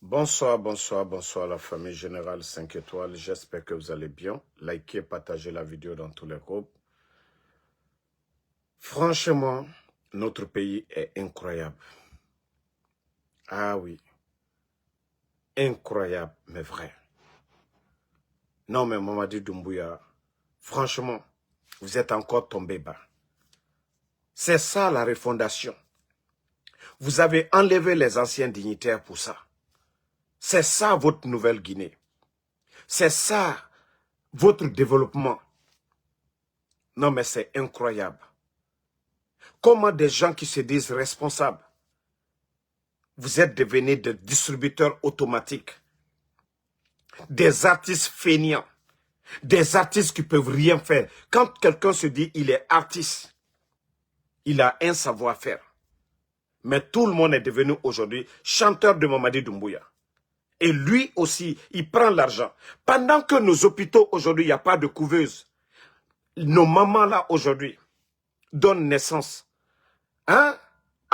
Bonsoir, bonsoir, bonsoir la famille Générale 5 étoiles. J'espère que vous allez bien. Likez, partagez la vidéo dans tous les groupes. Franchement, notre pays est incroyable. Ah oui, incroyable, mais vrai. Non mais Mamadi Doumbouya, franchement, vous êtes encore tombé bas. C'est ça la refondation. Vous avez enlevé les anciens dignitaires pour ça. C'est ça votre nouvelle Guinée. C'est ça votre développement. Non mais c'est incroyable. Comment des gens qui se disent responsables, vous êtes devenus des distributeurs automatiques, des artistes feignants, des artistes qui ne peuvent rien faire. Quand quelqu'un se dit il est artiste, il a un savoir-faire. Mais tout le monde est devenu aujourd'hui chanteur de Mamadi Doumbouya. Et lui aussi, il prend l'argent. Pendant que nos hôpitaux aujourd'hui, il n'y a pas de couveuse, nos mamans là aujourd'hui donnent naissance à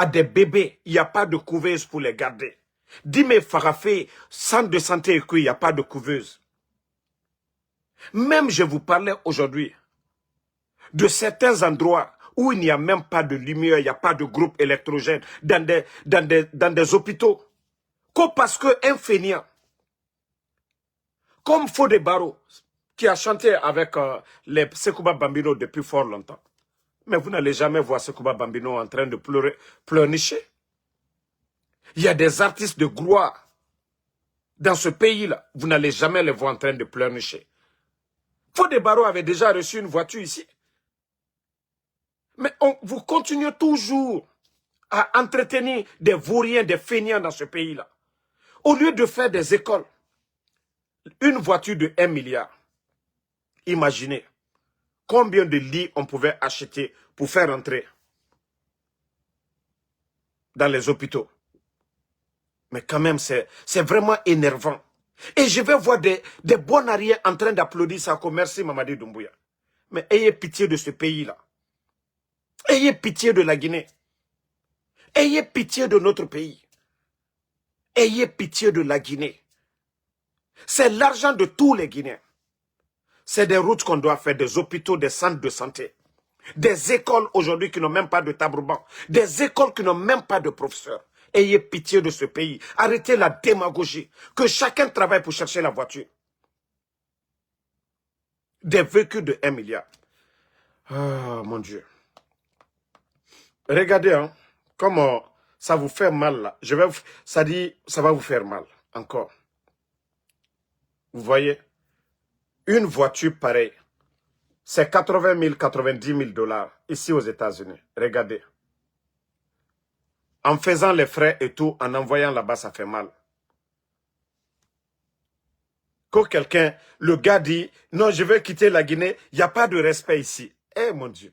des bébés, il n'y a pas de couveuse pour les garder. Dis-moi, Farafé, centre de santé écu, il n'y a pas de couveuse. Même je vous parlais aujourd'hui de certains endroits où il n'y a même pas de lumière, il n'y a pas de groupe électrogène dans des hôpitaux. Comme parce qu'un fainéant, comme Fodé Barreau, qui a chanté avec les Sekouba Bambino depuis fort longtemps. Mais vous n'allez jamais voir Sekouba Bambino en train de pleurnicher. Il y a des artistes de gloire dans ce pays-là. Vous n'allez jamais les voir en train de pleurnicher. Fodé Barreau avait déjà reçu une voiture ici. Mais vous continuez toujours à entretenir des vauriens, des feignants dans ce pays-là. Au lieu de faire des écoles, une voiture de 1 milliard, imaginez combien de lits on pouvait acheter pour faire entrer dans les hôpitaux. Mais quand même, c'est vraiment énervant. Et je vais voir des bons arrières en train d'applaudir ça comme merci Mamadi Doumbouya. Mais ayez pitié de ce pays-là. Ayez pitié de la Guinée. Ayez pitié de notre pays. Ayez pitié de la Guinée. C'est l'argent de tous les Guinéens. C'est des routes qu'on doit faire, des hôpitaux, des centres de santé. Des écoles aujourd'hui qui n'ont même pas de tableau-banc. Des écoles qui n'ont même pas de professeurs. Ayez pitié de ce pays. Arrêtez la démagogie. Que chacun travaille pour chercher la voiture. Des véhicules de 1 milliard. Ah, mon Dieu. Regardez, hein, comment ça vous fait mal là. Ça dit, ça va vous faire mal. Encore. Vous voyez? Une voiture pareille, c'est 80 000, 90 000 dollars ici aux États-Unis. Regardez. En faisant les frais et tout, en envoyant là-bas, ça fait mal. Quand quelqu'un, le gars dit, non, je vais quitter la Guinée, il n'y a pas de respect ici. Eh, mon Dieu.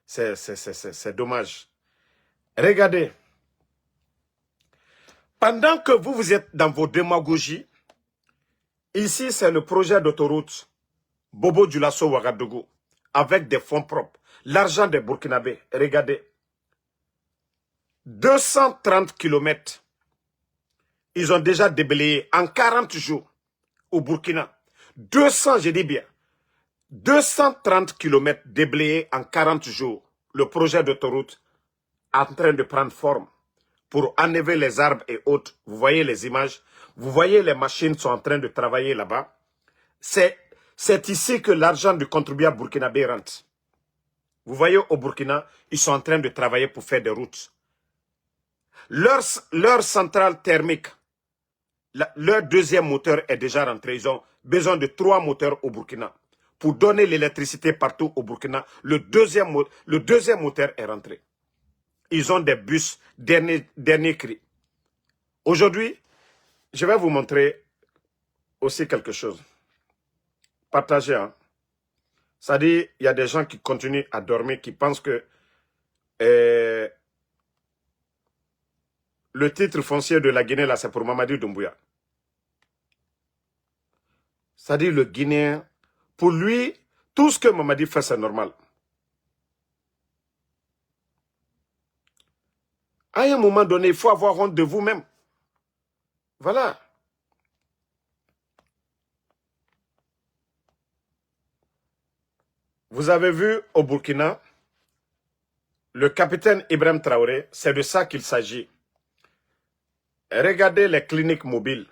C'est dommage. Regardez. Pendant que vous êtes dans vos démagogies, ici, c'est le projet d'autoroute Bobo Dioulasso Ouagadougou, avec des fonds propres. L'argent des Burkinabés. Regardez. 230 km. Ils ont déjà déblayé en 40 jours au Burkina. 200, je dis bien. 230 km déblayés en 40 jours. Le projet d'autoroute en train de prendre forme pour enlever les arbres et autres. Vous voyez les images. Vous voyez les machines sont en train de travailler là-bas. C'est ici que l'argent du contribuable burkinabé rentre. Vous voyez au Burkina, ils sont en train de travailler pour faire des routes. Leur centrale thermique, leur deuxième moteur est déjà rentré. Ils ont besoin de 3 moteurs au Burkina. Pour donner l'électricité partout au Burkina, le deuxième moteur est rentré. Ils ont des bus dernier cri. Aujourd'hui, je vais vous montrer aussi quelque chose. Partagez, hein. Ça dit, il y a des gens qui continuent à dormir, qui pensent que le titre foncier de la Guinée, là, c'est pour Mamadi Doumbouya. Ça dit, le Guinéen, pour lui, tout ce que Mamadi fait, c'est normal. À un moment donné, il faut avoir honte de vous-même. Voilà. Vous avez vu au Burkina, le capitaine Ibrahim Traoré, c'est de ça qu'il s'agit. Regardez les cliniques mobiles.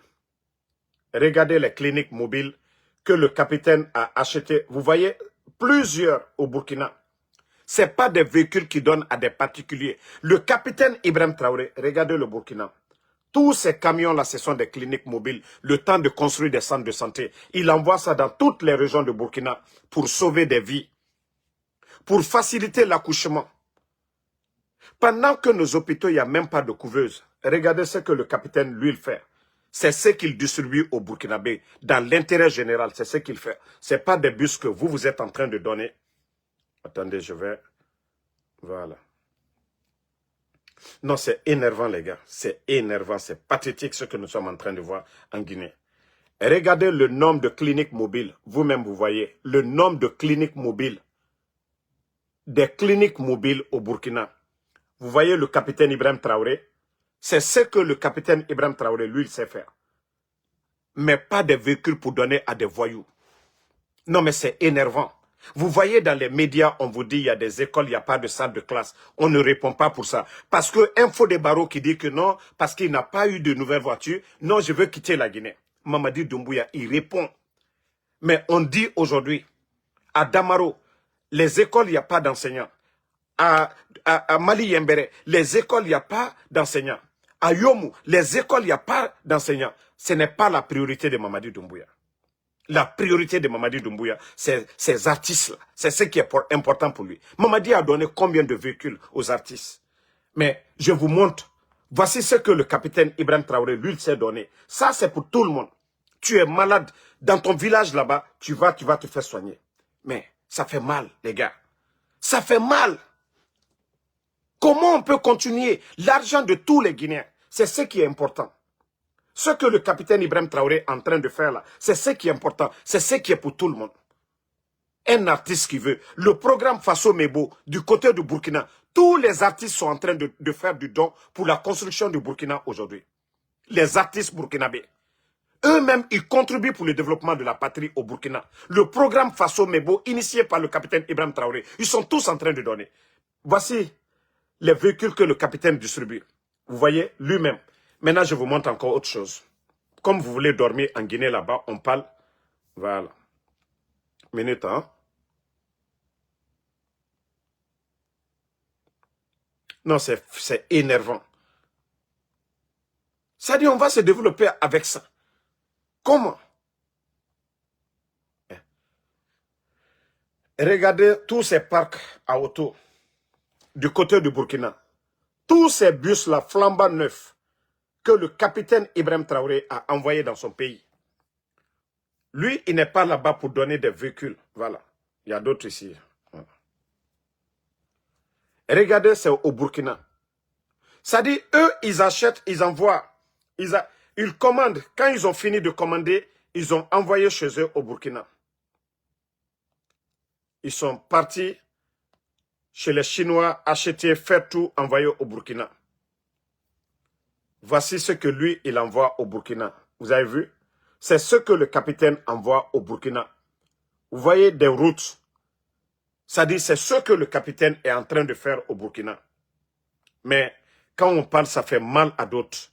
Regardez les cliniques mobiles que le capitaine a achetées. Vous voyez, plusieurs au Burkina. Ce n'est pas des véhicules qui donnent à des particuliers. Le capitaine Ibrahim Traoré, regardez le Burkina. Tous ces camions-là, ce sont des cliniques mobiles. Le temps de construire des centres de santé. Il envoie ça dans toutes les régions de Burkina pour sauver des vies. Pour faciliter l'accouchement. Pendant que nos hôpitaux, il n'y a même pas de couveuse. Regardez ce que le capitaine, lui, il fait. C'est ce qu'il distribue au Burkinabé. Dans l'intérêt général, c'est ce qu'il fait. Ce n'est pas des bus que vous êtes en train de donner. Attendez, je vais... Voilà. Non, c'est énervant, les gars. C'est énervant, c'est pathétique ce que nous sommes en train de voir en Guinée. Et regardez le nombre de cliniques mobiles. Vous-même, vous voyez le nombre de cliniques mobiles. Des cliniques mobiles au Burkina. Vous voyez le capitaine Ibrahim Traoré. C'est ce que le capitaine Ibrahim Traoré, lui, il sait faire. Mais pas des véhicules pour donner à des voyous. Non, mais c'est énervant. Vous voyez dans les médias, on vous dit il y a des écoles, il n'y a pas de salle de classe. On ne répond pas pour ça. Parce que Info des Barreaux qui dit que non, parce qu'il n'a pas eu de nouvelles voitures, non, je veux quitter la Guinée. Mamadi Doumbouya, il répond. Mais on dit aujourd'hui, à Damaro, les écoles, il n'y a pas d'enseignants. À Mali Yembere, les écoles, il n'y a pas d'enseignants. À Yomu, les écoles, il n'y a pas d'enseignants. Ce n'est pas la priorité de Mamadi Doumbouya. La priorité de Mamadi Doumbouya, c'est ces artistes-là. C'est ce qui est important pour lui. Mamadi a donné combien de véhicules aux artistes? Mais je vous montre. Voici ce que le capitaine Ibrahim Traoré, lui, s'est donné. Ça, c'est pour tout le monde. Tu es malade. Dans ton village là-bas, tu vas te faire soigner. Mais ça fait mal, les gars. Ça fait mal. Comment on peut continuer? L'argent de tous les Guinéens, c'est ce qui est important. Ce que le capitaine Ibrahim Traoré est en train de faire là, c'est ce qui est important. C'est ce qui est pour tout le monde. Un artiste qui veut. Le programme Faso Mebo, du côté du Burkina, tous les artistes sont en train de faire du don pour la construction du Burkina aujourd'hui. Les artistes burkinabés. Eux-mêmes, ils contribuent pour le développement de la patrie au Burkina. Le programme Faso Mebo, initié par le capitaine Ibrahim Traoré, ils sont tous en train de donner. Voici les véhicules que le capitaine distribue. Vous voyez, lui-même. Maintenant, je vous montre encore autre chose. Comme vous voulez dormir en Guinée là-bas, on parle. Voilà. Minute, hein. Non, c'est énervant. Ça dit, on va se développer avec ça. Comment? Regardez tous ces parcs à auto du côté du Burkina. Tous ces bus-là, flambant neufs, que le capitaine Ibrahim Traoré a envoyés dans son pays. Lui, il n'est pas là-bas pour donner des véhicules. Voilà. Il y a d'autres ici. Voilà. Regardez, c'est au Burkina. Ça dit, eux, ils achètent, ils envoient. Ils commandent. Quand ils ont fini de commander, ils ont envoyé chez eux au Burkina. Ils sont partis chez les Chinois, acheter, faire tout, envoyer au Burkina. Voici ce que lui, il envoie au Burkina. Vous avez vu? C'est ce que le capitaine envoie au Burkina. Vous voyez des routes. Ça dit, c'est ce que le capitaine est en train de faire au Burkina. Mais quand on parle, ça fait mal à d'autres.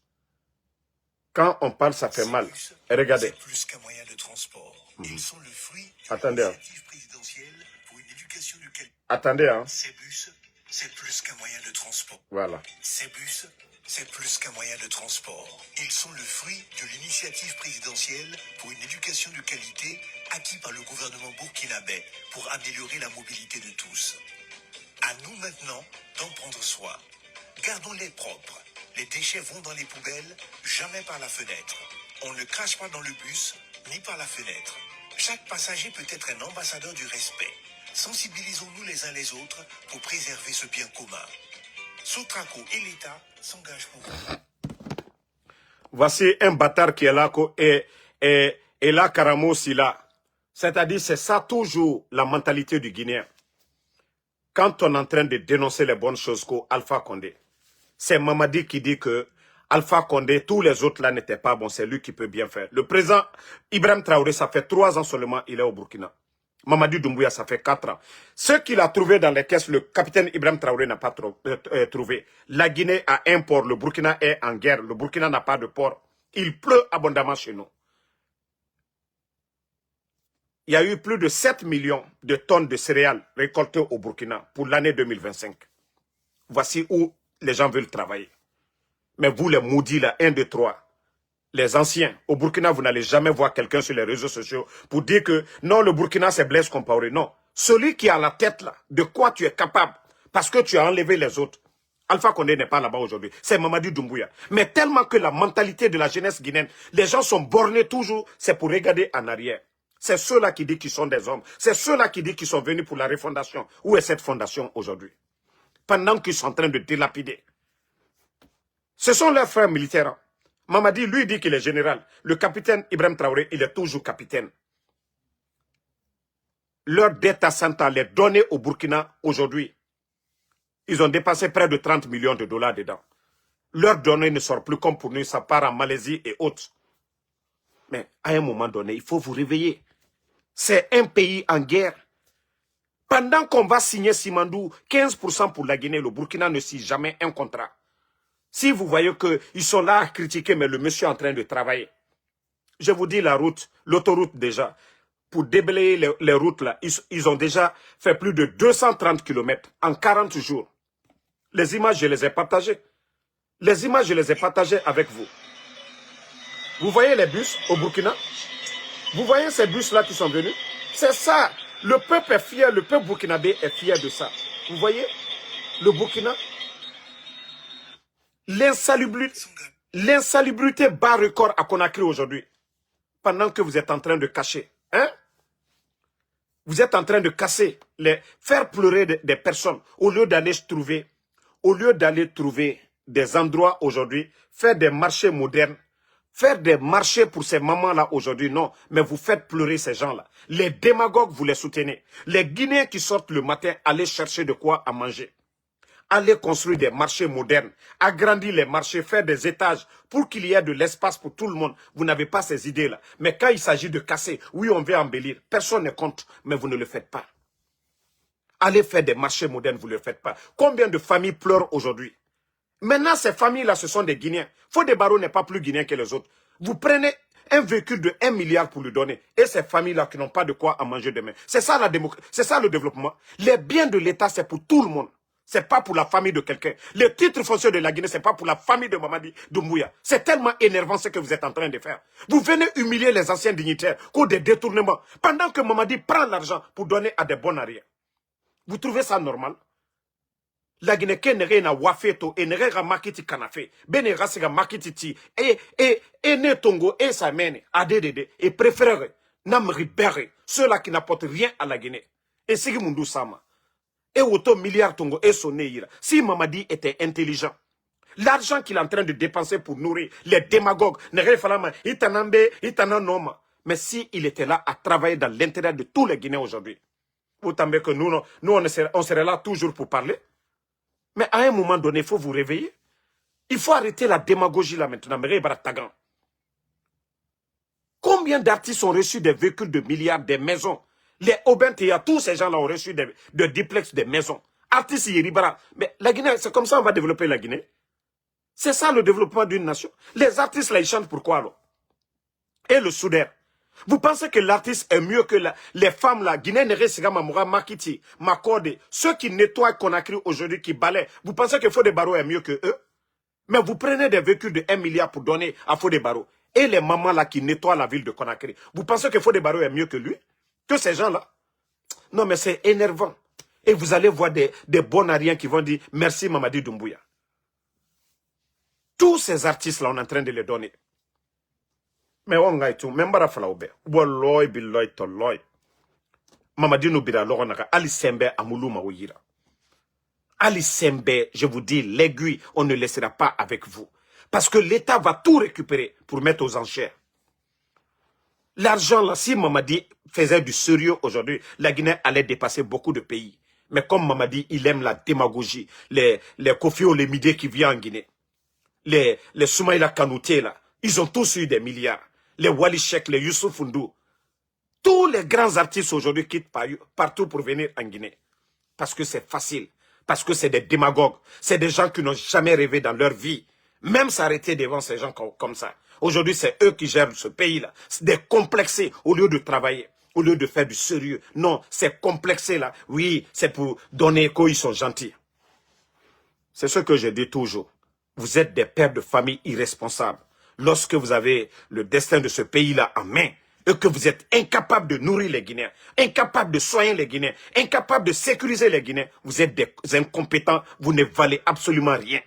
Quand on parle, ça fait mal. Et regardez. Plus qu'un moyen de transport. Ils sont le fruit Attendez. l'initiative présidentielle pour une éducation du qualité. Attendez, hein. Ces bus, c'est plus qu'un moyen de transport. Voilà. Ces bus, c'est plus qu'un moyen de transport. Ils sont le fruit de l'initiative présidentielle pour une éducation de qualité acquis par le gouvernement burkinabé pour améliorer la mobilité de tous. À nous maintenant d'en prendre soin. Gardons-les propres. Les déchets vont dans les poubelles, jamais par la fenêtre. On ne crache pas dans le bus, ni par la fenêtre. Chaque passager peut être un ambassadeur du respect. Sensibilisons-nous les uns les autres pour préserver ce bien commun. Sotraco et l'État s'engagent pour vous. Voici un bâtard qui est là et là, Karamo, si là. C'est-à-dire, c'est ça toujours la mentalité du Guinéen. Quand on est en train de dénoncer les bonnes choses qu'au Alpha Condé. C'est Mamadi qui dit que Alpha Condé, tous les autres là n'étaient pas bons, c'est lui qui peut bien faire. Le président Ibrahim Traoré, ça fait 3 ans seulement, il est au Burkina. Mamadi Doumbouya, ça fait 4 ans. Ce qu'il a trouvé dans les caisses, le capitaine Ibrahim Traoré n'a pas trouvé. La Guinée a un port, le Burkina est en guerre, le Burkina n'a pas de port. Il pleut abondamment chez nous. Il y a eu plus de 7 millions de tonnes de céréales récoltées au Burkina pour l'année 2025. Voici où les gens veulent travailler. Mais vous, les maudits, là, 1, 2, 3, les anciens, au Burkina, vous n'allez jamais voir quelqu'un sur les réseaux sociaux pour dire que non, le Burkina, c'est Blaise Compaoré. Non. Celui qui a la tête, là, de quoi tu es capable, parce que tu as enlevé les autres. Alpha Condé n'est pas là-bas aujourd'hui. C'est Mamadi Doumbouya. Mais tellement que la mentalité de la jeunesse guinéenne, les gens sont bornés toujours, c'est pour regarder en arrière. C'est ceux-là qui disent qu'ils sont des hommes. C'est ceux-là qui disent qu'ils sont venus pour la refondation. Où est cette fondation aujourd'hui? Pendant qu'ils sont en train de dilapider. Ce sont leurs frères militaires. Mamadi, lui, dit qu'il est général. Le capitaine Ibrahim Traoré, il est toujours capitaine. Leur dette à 100 ans, les données au Burkina aujourd'hui, ils ont dépensé près de 30 millions de dollars dedans. Leurs données ne sortent plus comme pour nous, ça part en Malaisie et autres. Mais à un moment donné, il faut vous réveiller. C'est un pays en guerre. Pendant qu'on va signer Simandou, 15% pour la Guinée, le Burkina ne signe jamais un contrat. Si vous voyez qu'ils sont là à critiquer, mais le monsieur est en train de travailler. Je vous dis la route, l'autoroute déjà. Pour déblayer les routes là, ils ont déjà fait plus de 230 km en 40 jours. Les images, je les ai partagées. Les images, je les ai partagées avec vous. Vous voyez les bus au Burkina? Vous voyez ces bus-là qui sont venus? C'est ça. Le peuple est fier, le peuple burkinabé est fier de ça. Vous voyez? Le Burkina? L'insalubrité bat record à Conakry aujourd'hui. Pendant que vous êtes en train de cacher. Hein? Vous êtes en train de casser, faire pleurer des personnes. Au lieu d'aller trouver des endroits aujourd'hui, faire des marchés modernes, faire des marchés pour ces mamans-là aujourd'hui, non. Mais vous faites pleurer ces gens-là. Les démagogues, vous les soutenez. Les Guinéens qui sortent le matin, allez chercher de quoi à manger. Allez construire des marchés modernes, agrandir les marchés, faire des étages pour qu'il y ait de l'espace pour tout le monde. Vous n'avez pas ces idées-là. Mais quand il s'agit de casser, oui, on veut embellir. Personne ne compte, mais vous ne le faites pas. Allez faire des marchés modernes, vous ne le faites pas. Combien de familles pleurent aujourd'hui? Maintenant, ces familles-là, ce sont des Guinéens. Fodé Barro n'est pas plus Guinéen que les autres. Vous prenez un véhicule de 1 milliard pour lui donner. Et ces familles-là qui n'ont pas de quoi à manger demain. C'est ça la démocratie, c'est ça le développement. Les biens de l'État, c'est pour tout le monde. C'est pas pour la famille de quelqu'un. Les titres fonciers de la Guinée, c'est pas pour la famille de Mamadi Doumbouya. C'est tellement énervant ce que vous êtes en train de faire. Vous venez humilier les anciens dignitaires, pour des détournements, pendant que Mamadi prend l'argent pour donner à des bons arrières. Vous trouvez ça normal? La Guinée n'est pas wafeto et n'est pas makiti kanafe. Bene rasiga makiti ti et ne tongo et sa mène addd et préféré namri berre ceux-là qui n'apportent rien à la Guinée. Et Sigi Mundu Sama. Et auto milliard tongo et son neira. Si Mamadi était intelligent, l'argent qu'il est en train de dépenser pour nourrir les démagogues, mais si il était là à travailler dans l'intérêt de tous les Guinéens aujourd'hui, vous savez que nous on serait là toujours pour parler. Mais à un moment donné, il faut vous réveiller. Il faut arrêter la démagogie là maintenant. Combien d'artistes ont reçu des véhicules de milliards, des maisons? Les Obentia, tous ces gens-là ont reçu des duplex, des maisons. Artistes Yeribara. Mais la Guinée, c'est comme ça on va développer la Guinée. C'est ça le développement d'une nation. Les artistes là, ils chantent pourquoi alors? Et le soudeur. Vous pensez que l'artiste est mieux que les femmes là, Guinée, Néré, Mamoura, Makiti, Makode, ceux qui nettoient Conakry aujourd'hui, qui balaient, vous pensez que Fodé Barro est mieux que eux? Mais vous prenez des véhicules de 1 milliard pour donner à Fodé Barro. Et les mamans là qui nettoient la ville de Conakry, vous pensez que Fodé Barro est mieux que lui? Que ces gens-là? Non mais c'est énervant. Et vous allez voir des bonariens qui vont dire merci Mamadi Doumbouya. Tous ces artistes là, on est en train de les donner. Mais on a tout, même pas la oube. Walloy biloy toloy. Mamadi Noubira loronaka Ali Sembe amulu maouira. Ali Sembe, je vous dis, l'aiguille, on ne laissera pas avec vous. Parce que l'État va tout récupérer pour mettre aux enchères. L'argent là, si Mamadi faisait du sérieux aujourd'hui, la Guinée allait dépasser beaucoup de pays. Mais comme Mamadi, il aime la démagogie. Les Kofi Olomide qui viennent en Guinée. Les Soumaïla Kanouté, là. Ils ont tous eu des milliards. Les Wali Sheikh, les Youssouf Ndou. Tous les grands artistes aujourd'hui quittent partout pour venir en Guinée. Parce que c'est facile. Parce que c'est des démagogues. C'est des gens qui n'ont jamais rêvé dans leur vie. Même s'arrêter devant ces gens comme ça. Aujourd'hui, c'est eux qui gèrent ce pays-là. C'est des complexés au lieu de travailler. Au lieu de faire du sérieux. Non, c'est complexé là. Oui, c'est pour donner écho, ils sont gentils. C'est ce que je dis toujours. Vous êtes des pères de famille irresponsables. Lorsque vous avez le destin de ce pays-là en main, et que vous êtes incapable de nourrir les Guinéens, incapable de soigner les Guinéens, incapable de sécuriser les Guinéens, vous êtes des incompétents, vous ne valez absolument rien.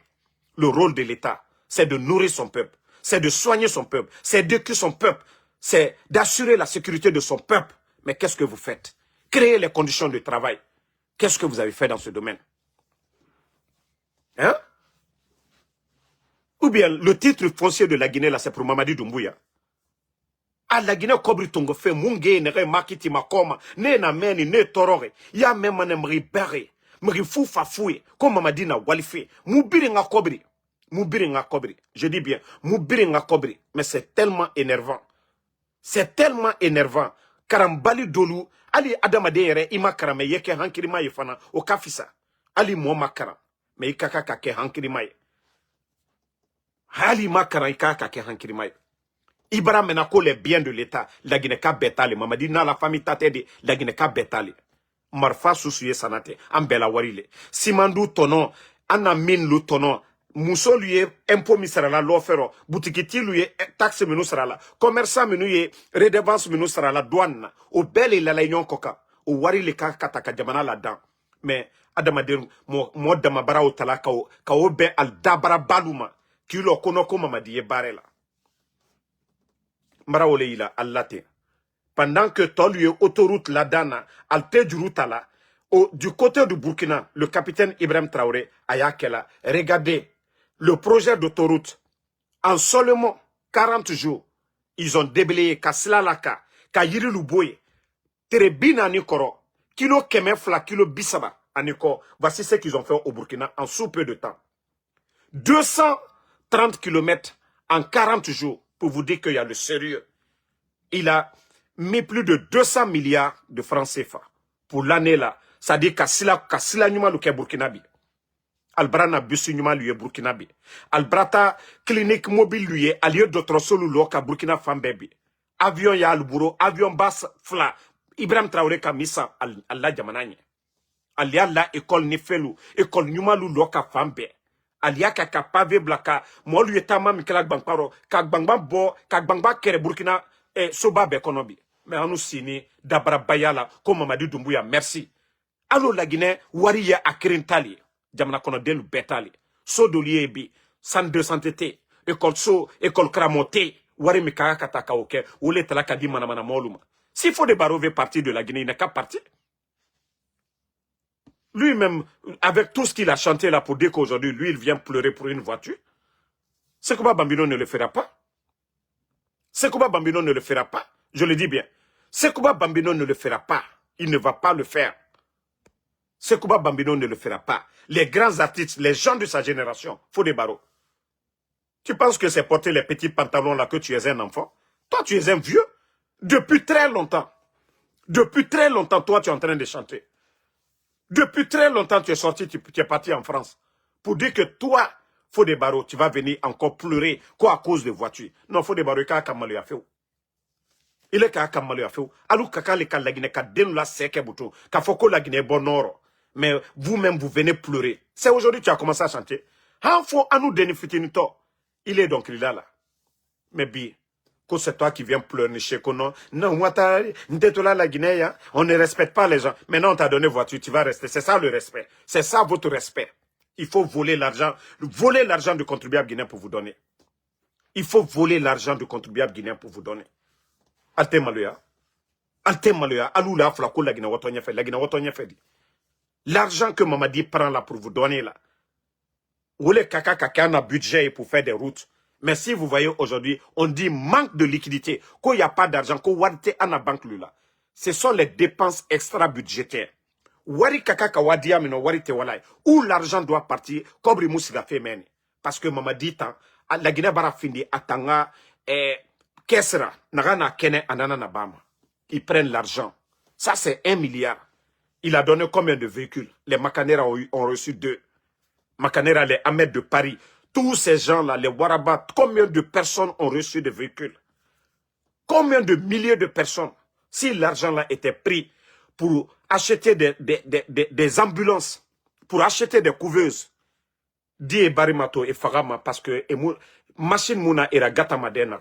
Le rôle de l'État, c'est de nourrir son peuple, c'est de soigner son peuple, c'est d'éduquer son peuple, c'est d'assurer la sécurité de son peuple. Mais qu'est-ce que vous faites? Créer les conditions de travail. Qu'est-ce que vous avez fait dans ce domaine? Hein? Ou bien le titre foncier de la Guinée, là, c'est pour Mamadi Doumbouya. À la Guinée, Kobri Tongo fait Mungé, Nere Makiti Makoma, Ne na meni, ne torore, ya memane mri bere, mri foufa foué, comme Mamadi na walife, Moubiri nga Kobri. Moubiri nga Kobri. Je dis bien, Moubiri nga Kobri. Mais c'est tellement énervant. C'est tellement énervant. Karambali Dolu, Ali Adamade yere, ima karame yeke hankirima yefana, o kafisa. Ali mo makara, mais ikaka kake hankirima ye. Ali makara ikaka kake hankirima ye. Ibra menako les biens de l'État, la Guinée-Ka betale, Mamadi na la famille Tatede, la Guinée-Ka betale. Marfa sousuye sanate, ambela warile. Simandou tonon, ana min lu tonon, Mousso lui est impôt misrala l'offero, boutikiti lui est taxe menu srala, commerçant menu est redevance menu srala douane, au bel et la laignon coca, au warile ka kataka jamana là-dedans. Mais adamadir mo damabara au talaka ka ben al dabara baluma, qui lo konoko Mamadi e barela. Maraoleila allate. Pendant que toi lui autoroute la dana, al du route là, du côté du Burkina, le capitaine Ibrahim Traoré, Ayakela, regardez le projet d'autoroute. En seulement 40 jours, ils ont déblayé Kasilalaka, Kayiri Luboye, Terebina Nikoro, Kilo Kemefla, Kilo Bissaba, Aniko. Voici ce qu'ils ont fait au Burkina en sous peu de temps. 230 km en 40 jours. Pour vous dire qu'il y a le sérieux. Il a mis plus de 200 milliards de francs CFA pour l'année là. Ça dit Kassila Numa Luke Burkinabi. Albrana Bussi Numa lui est Burkinabi. Albrata clinique mobile lui est allié d'autres solo loka Burkina Fambebi. Avion ya Albouro, avion basse fla. Ibrahim Traoré Kamisa Allah Jamananye. Alia la école Nifelu, école Numa Loka Fambe. Alia kaka pave blaka mo lui etama mikela gbankparo ka gbangba bo ka gbangba kere Burkina soba be konobi mais anu sini dabra bayala ko Mamadi Doumbouya merci allo la Guinée wari ya akrintali jamana kono delu betali so dolier bi centre de santé école Kramonté wari mikaka kataka oke ole talaka di mana moluma s'il faut des barove partir de la Guinée il n'est qu'à partir. Lui-même, avec tout ce qu'il a chanté là pour dire qu'aujourd'hui, lui, il vient pleurer pour une voiture. Sekouba Bambino ne le fera pas. Sekouba Bambino ne le fera pas. Je le dis bien. Sekouba Bambino ne le fera pas. Il ne va pas le faire. Sekouba Bambino ne le fera pas. Les grands artistes, les gens de sa génération, faut des barreaux. Tu penses que c'est porter les petits pantalons là que tu es un enfant? Toi, tu es un vieux. Depuis très longtemps. Depuis très longtemps, toi, tu es en train de chanter. Depuis très longtemps, tu es sorti, tu es parti en France. Pour dire que toi, faut des barreaux, tu vas venir encore pleurer, quoi, à cause de voitures. Non, faut des barreaux, il a fait. Il est qu'à fait. Alors, kaka le kalagine, ka den la seke boutou, ka foko la Guinée bonoro. Mais vous-même, vous venez pleurer. C'est aujourd'hui que tu as commencé à chanter. Han faut à nous donner fitinito. Il est donc là. Mais bien. C'est toi qui viens pleurer chez Kono. Non, la Guinée, on ne respecte pas les gens. Maintenant, on t'a donné voiture, tu vas rester. C'est ça le respect. C'est ça votre respect. Il faut voler l'argent du contribuable guinéen pour vous donner. Il faut voler l'argent du contribuable guinéen pour vous donner. Alte Maloya. Alou la flako la Guinée Watonya fait. La Guinée Watonya fait. L'argent que Mamadi prend là pour vous donner là. Ou les kaka na budget pour faire des routes. Mais si vous voyez aujourd'hui, on dit manque de liquidité, qu'il n'y a pas d'argent, qu'on wante à la banque là. Ce sont les dépenses extra-budgétaires. Wari kakaka wadia mino wari te walai. Où l'argent doit partir, kobri moussiga fait meni. Parce que mama dit tant, la Guinée bara findi atanga, kesra, nagana kene anana nabama. Ils prennent l'argent. Ça c'est 1 milliard. Il a donné combien de véhicules? Les Macanera ont reçu 2. Macanera, les Ahmed de Paris. Tous ces gens-là, les Waraba, combien de personnes ont reçu des véhicules? Combien de milliers de personnes? Si l'argent-là était pris pour acheter des ambulances, pour acheter des couveuses, di barimato et fagama parce que machine muna era gata madena.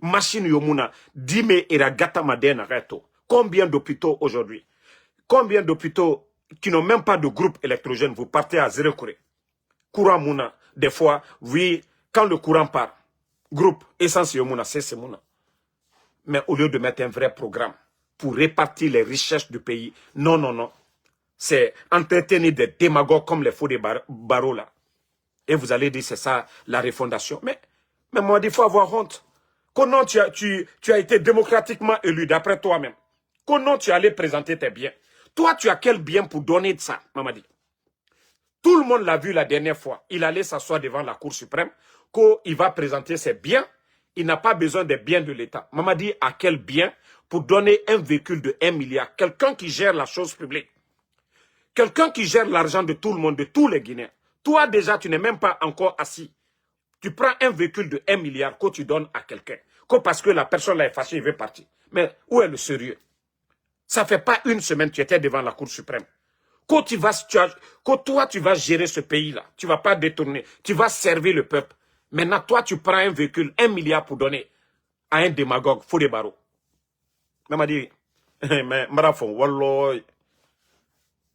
Machine yomuna dime era gata madena reto. Combien d'hôpitaux aujourd'hui? Combien d'hôpitaux qui n'ont même pas de groupe électrogène? Vous partez à zéro courant. Courant muna, des fois, oui, quand le courant part, groupe essentiel muna, c'est muna. Mais au lieu de mettre un vrai programme pour répartir les richesses du pays, non, non, non. C'est entretenir des démagogues comme les faux des barreaux là. Et vous allez dire, c'est ça la refondation. Mais moi, il faut avoir honte. Comment tu as été démocratiquement élu d'après toi-même? Comment tu allais présenter tes biens? Toi, tu as quel bien pour donner de ça, Mamadi? Tout le monde l'a vu la dernière fois. Il allait s'asseoir devant la Cour suprême, qu'il va présenter ses biens. Il n'a pas besoin des biens de l'État. Mamadi a quel bien pour donner un véhicule de 1 milliard? Quelqu'un qui gère la chose publique. Quelqu'un qui gère l'argent de tout le monde, de tous les Guinéens. Toi, déjà, tu n'es même pas encore assis. Tu prends un véhicule de 1 milliard que tu donnes à quelqu'un. Que parce que la personne là est fâchée, il veut partir. Mais où est le sérieux? Ça ne fait pas une semaine que tu étais devant la Cour suprême. Que toi, tu vas gérer ce pays-là. Tu ne vas pas détourner. Tu vas servir le peuple. Maintenant, toi, tu prends un véhicule, 1 milliard pour donner à un démagogue, faux des barreaux. Mais m'a dit, mais Marafon, wallah,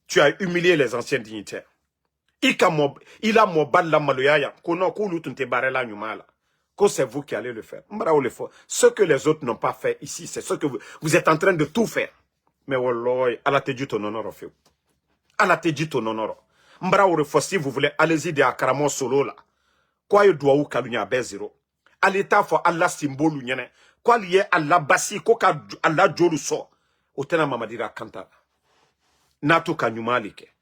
tu as humilié les anciens dignitaires. Il a mobile la maloyaya. Que c'est vous qui allez le faire. Ce que les autres n'ont pas fait ici, c'est ce que vous êtes en train de tout faire. Mais wallah, Allah te dit ton honneur. Allah te dit ton honneur. Si vous voulez, allez-y de Akaramo solo là. Quoi il doit ou kalunya bezero. Aleta fo Allah symbole nyene. Quoi lié Allah basi ko ka Allah joru so. Otena mamadira kanta. Natu kanyumalike.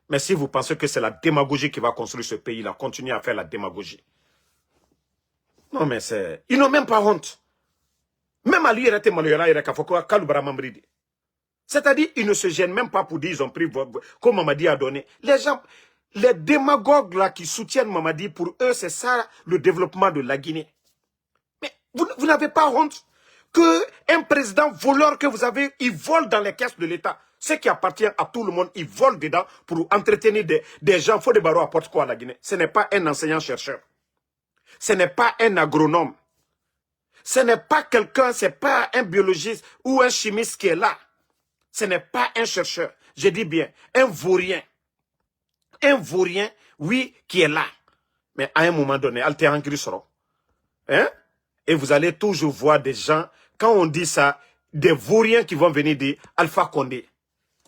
Mais si vous pensez que c'est la démagogie qui va construire ce pays-là, continuez à faire la démagogie. Non mais c'est... Ils n'ont même pas honte. Même à lui, il était malheureux, il était kalubara mambridi. C'est-à-dire, ils ne se gênent même pas pour dire qu'ils ont pris, comme Mamadi a donné. Les gens, les démagogues là qui soutiennent Mamadi, pour eux, c'est ça le développement de la Guinée. Mais vous n'avez pas honte qu'un président voleur que vous avez, il vole dans les caisses de l'État. Ce qui appartient à tout le monde, il vole dedans pour entretenir des gens. Faut des barreaux apportent quoi à la Guinée? Ce n'est pas un enseignant-chercheur. Ce n'est pas un agronome. Ce n'est pas quelqu'un, ce n'est pas un biologiste ou un chimiste qui est là. Ce n'est pas un chercheur, je dis bien, un vaurien. Un vaurien, oui, qui est là. Mais à un moment donné, Altéran Grisoro. Hein? Et vous allez toujours voir des gens, quand on dit ça, des vauriens qui vont venir dire Alpha Condé.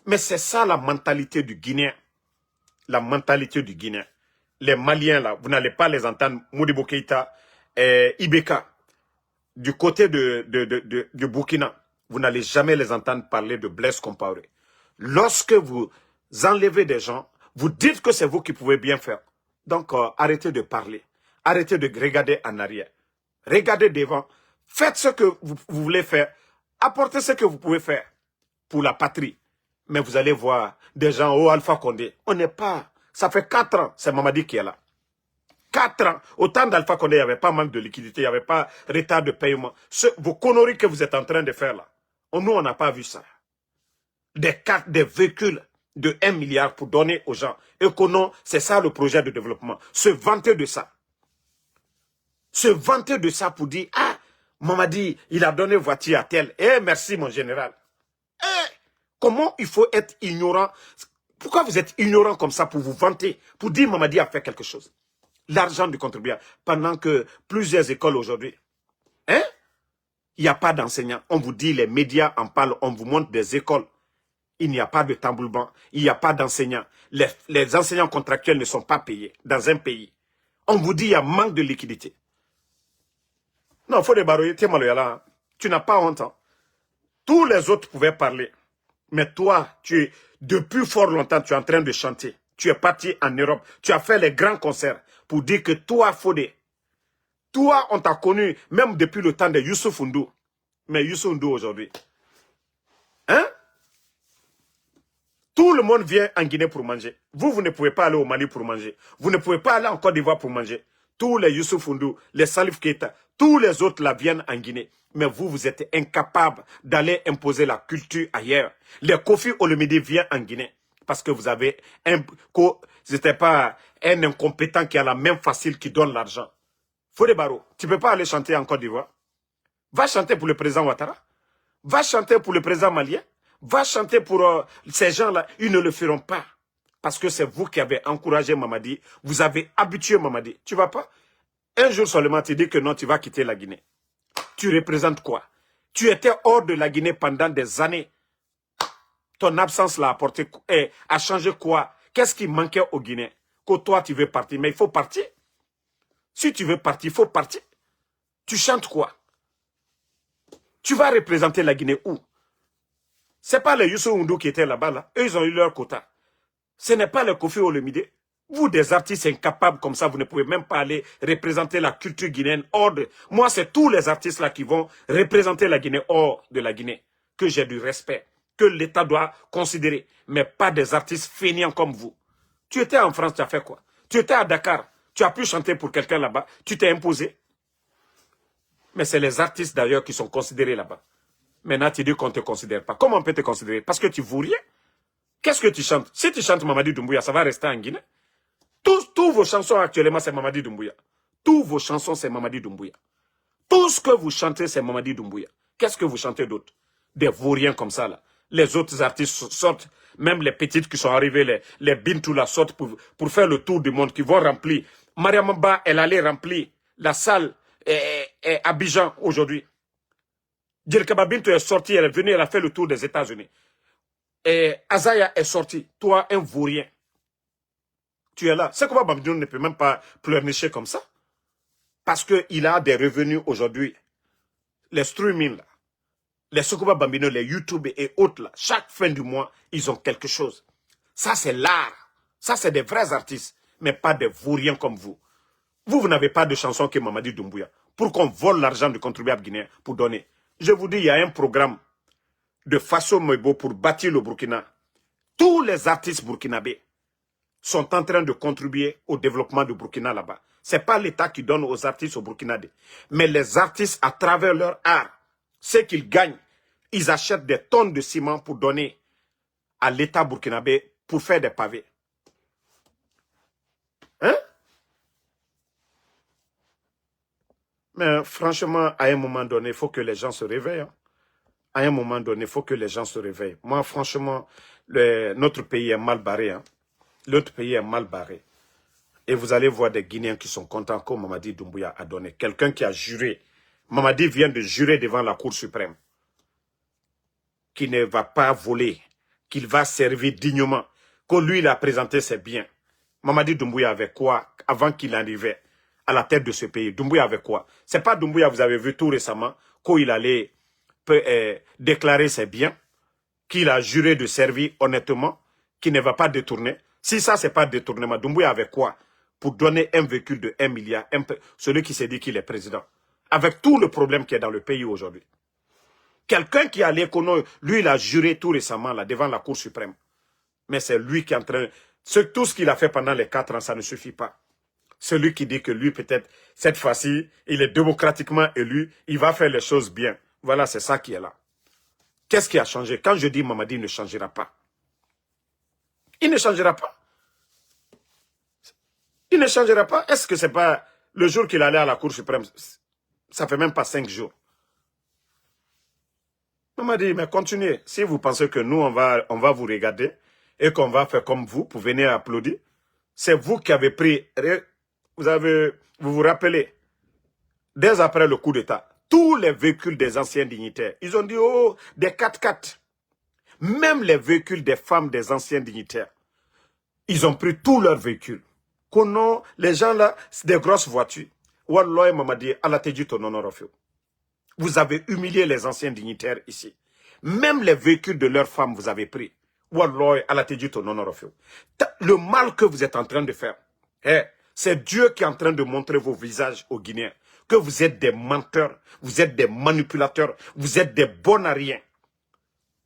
Mais c'est ça la mentalité du Guinéen. La mentalité du Guinéen. Les Maliens, là, vous n'allez pas les entendre, Modibo Keïta, Ibeka, du côté de Burkina. Vous n'allez jamais les entendre parler de Blaise Compaoré. Lorsque vous enlevez des gens, vous dites que c'est vous qui pouvez bien faire. Donc, arrêtez de parler. Arrêtez de regarder en arrière. Regardez devant. Faites ce que vous voulez faire. Apportez ce que vous pouvez faire pour la patrie. Mais vous allez voir des gens, oh Alpha Condé. On n'est pas... Ça fait 4 ans, c'est Mamadi qui est là. 4 ans. Au temps d'Alpha Condé, il n'y avait pas manque de liquidité, il n'y avait pas retard de paiement. Vos conneries que vous êtes en train de faire là. Nous, on n'a pas vu ça. Des véhicules de 1 milliard pour donner aux gens. Et que non, c'est ça le projet de développement. Se vanter de ça. Se vanter de ça pour dire, ah, Mamadi, il a donné voiture à tel. Eh, merci mon général. Eh, comment il faut être ignorant? Pourquoi vous êtes ignorant comme ça pour vous vanter? Pour dire Mamadi a fait quelque chose. L'argent du contribuable. Pendant que plusieurs écoles aujourd'hui, hein? Il n'y a pas d'enseignants. On vous dit, les médias en parlent, on vous montre des écoles. Il n'y a pas de tambour-banc, il n'y a pas d'enseignants. Les enseignants contractuels ne sont pas payés dans un pays. On vous dit, il y a manque de liquidité. Non, il faut des barreaux, tu n'as pas honte. Hein. Tous les autres pouvaient parler. Mais toi, depuis fort longtemps, tu es en train de chanter. Tu es parti en Europe. Tu as fait les grands concerts pour dire que toi, Fodé, toi, on t'a connu même depuis le temps de Youssouf Ndou. Mais Youssouf Ndou aujourd'hui, hein? Tout le monde vient en Guinée pour manger. Vous ne pouvez pas aller au Mali pour manger. Vous ne pouvez pas aller en Côte d'Ivoire pour manger. Tous les Youssouf Ndou, les Salif Keita, tous les autres là viennent en Guinée. Mais vous, vous êtes incapables d'aller imposer la culture ailleurs. Les Kofi Olomide viennent en Guinée. Parce que vous avez c'était pas un incompétent qui a la main facile qui donne l'argent. Fodé Barro, tu ne peux pas aller chanter en Côte d'Ivoire. Va chanter pour le président Ouattara. Va chanter pour le président malien. Va chanter pour ces gens-là. Ils ne le feront pas. Parce que c'est vous qui avez encouragé Mamadi. Vous avez habitué Mamadi. Tu vas pas? Un jour seulement, tu dis que non, tu vas quitter la Guinée. Tu représentes quoi? Tu étais hors de la Guinée pendant des années. Ton absence l'a apporté, a changé quoi? Qu'est-ce qui manquait aux Guinéens? Que toi, tu veux partir. Mais il faut partir. Si tu veux partir, il faut partir. Tu chantes quoi? Tu vas représenter la Guinée où? Ce n'est pas les Youssou N'Dour qui étaient là-bas. Là. Eux, ils ont eu leur quota. Ce n'est pas les Kofi Olomide. Vous, des artistes incapables comme ça, vous ne pouvez même pas aller représenter la culture guinéenne hors de... Moi, c'est tous les artistes là qui vont représenter la Guinée hors de la Guinée. Que j'ai du respect. Que l'État doit considérer. Mais pas des artistes feignants comme vous. Tu étais en France, tu as fait quoi? Tu étais à Dakar. Tu as pu chanter pour quelqu'un là-bas. Tu t'es imposé. Mais c'est les artistes d'ailleurs qui sont considérés là-bas. Maintenant, tu dis qu'on ne te considère pas. Comment on peut te considérer? Parce que tu vaux rien. Qu'est-ce que tu chantes? Si tu chantes Mamadi Doumbouya, ça va rester en Guinée. Tous vos chansons actuellement, c'est Mamadi Doumbouya. Tous vos chansons, c'est Mamadi Doumbouya. Tout ce que vous chantez, c'est Mamadi Doumbouya. Qu'est-ce que vous chantez d'autre? Des vauriens comme ça, là. Les autres artistes sortent, même les petites qui sont arrivées, les Bintou, là, sortent pour faire le tour du monde, qui vont remplir. Mariamamba, elle allait remplir la salle à Abidjan aujourd'hui. Djelkaba Bintou est sortie, elle est venue, elle a fait le tour des États-Unis. Et Azaya est sorti. Toi, un vaurien. Tu es là. C'est comment Bambidou ne peut même pas pleurnicher comme ça? Parce qu'il a des revenus aujourd'hui. Les streaming, là. Les Sokoba Bambino, les YouTube et autres, là. Chaque fin du mois, ils ont quelque chose. Ça, c'est l'art. Ça, c'est des vrais artistes. Mais pas des vauriens comme vous. Vous n'avez pas de chanson que Mamadi Doumbouya. Pour qu'on vole l'argent du contribuable guinéen pour donner. Je vous dis, il y a un programme de Faso Moïbo pour bâtir le Burkina. Tous les artistes burkinabés sont en train de contribuer au développement du Burkina là-bas. Ce n'est pas l'État qui donne aux artistes au Burkina. Mais les artistes, à travers leur art, ce qu'ils gagnent, ils achètent des tonnes de ciment pour donner à l'État burkinabé pour faire des pavés. Hein? Mais franchement, à un moment donné, il faut que les gens se réveillent. Hein. À un moment donné, il faut que les gens se réveillent. Moi, franchement, notre pays est mal barré. Hein. L'autre pays est mal barré. Et vous allez voir des Guinéens qui sont contents que Mamadi Doumbouya a donné. Quelqu'un qui a juré. Mamadi vient de jurer devant la Cour suprême qu'il ne va pas voler, qu'il va servir dignement, que lui, il a présenté ses biens. Mamadi Doumbouya avait quoi avant qu'il arrivait à la tête de ce pays? Doumbouya avait quoi? C'est pas Doumbouya, vous avez vu tout récemment, qu'il allait déclarer ses biens, qu'il a juré de servir honnêtement, qu'il ne va pas détourner. Si ça, c'est pas détournement, Doumbouya avait quoi pour donner un véhicule de 1 milliard, celui qui s'est dit qu'il est président, avec tout le problème qui est dans le pays aujourd'hui. Quelqu'un qui a l'économie, lui, il a juré tout récemment là, devant la Cour suprême. Mais c'est lui qui est en train... Tout ce qu'il a fait pendant les 4 ans, ça ne suffit pas. Celui qui dit que lui, peut-être, cette fois-ci, il est démocratiquement élu, il va faire les choses bien. Voilà, c'est ça qui est là. Qu'est-ce qui a changé? Quand je dis Mamadi ne changera pas, il ne changera pas. Il ne changera pas. Est-ce que ce n'est pas le jour qu'il allait à la Cour suprême? Ça fait même pas 5 jours. On m'a dit, mais continuez. Si vous pensez que nous, on va vous regarder et qu'on va faire comme vous pour venir applaudir, c'est vous qui avez pris... Vous vous rappelez, dès après le coup d'État, tous les véhicules des anciens dignitaires, ils ont dit, oh, des 4x4. Même les véhicules des femmes des anciens dignitaires, ils ont pris tous leurs véhicules. Qu'on les gens là, c'est des grosses voitures. Wallah m'a dit, Allah te dit ton honneur. Vous avez humilié les anciens dignitaires ici. Même les véhicules de leurs femmes, vous avez pris. Wallah, Allah te dit ton honneur. Le mal que vous êtes en train de faire, c'est Dieu qui est en train de montrer vos visages aux Guinéens. Que vous êtes des menteurs, vous êtes des manipulateurs, vous êtes des bons à rien.